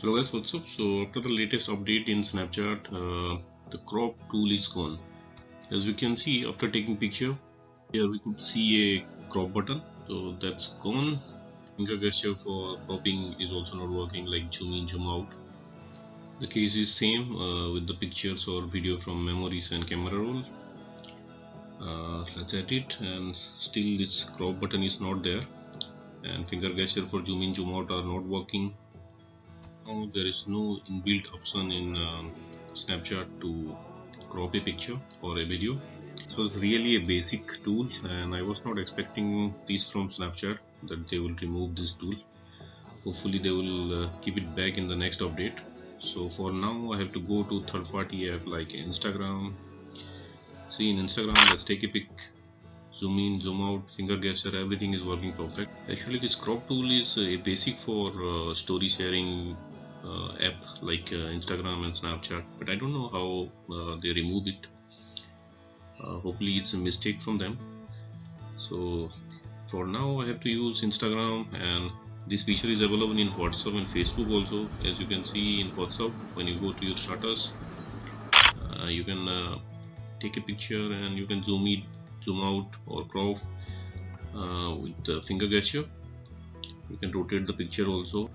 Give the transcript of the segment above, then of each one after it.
Hello guys, what's up? So after the latest update in Snapchat, the crop tool is gone. As we can see, after taking picture, here we could see a crop button. So that's gone. Finger gesture for cropping is also not working, like zoom in, zoom out. The case is same with the pictures or video from memories and camera roll. Let's edit, and still this crop button is not there. And finger gesture for zoom in, zoom out are not working. Now there is no inbuilt option in Snapchat to crop a picture or a video. So it's really a basic tool, and I was not expecting this from Snapchat that they will remove this tool. Hopefully they will keep it back in the next update. So for now I have to go to third-party app like Instagram. See, in Instagram, let's take a pic, zoom in, zoom out, finger gesture, everything is working perfect. Actually this crop tool is a basic for story sharing app like Instagram and Snapchat, but I don't know how they remove it. Hopefully it's a mistake from them. So for now I have to use Instagram, and this feature is available in WhatsApp and Facebook also. As you can see in WhatsApp, when you go to your status, you can take a picture and you can zoom in, zoom out or crop with the finger gesture. You can rotate the picture also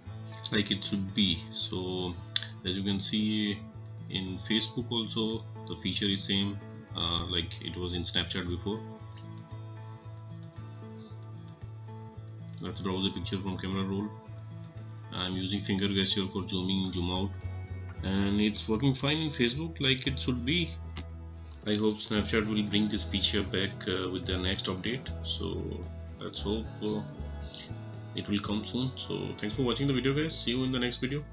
like it should be. So as you can see in Facebook also, the feature is same like it was in Snapchat before. Let's browse the picture from camera roll. I'm using finger gesture for zooming zoom out, and it's working fine in Facebook like it should be. I hope Snapchat will bring this feature back with the next update. So let's hope it will come soon. So thanks for watching the video guys. See you in the next video.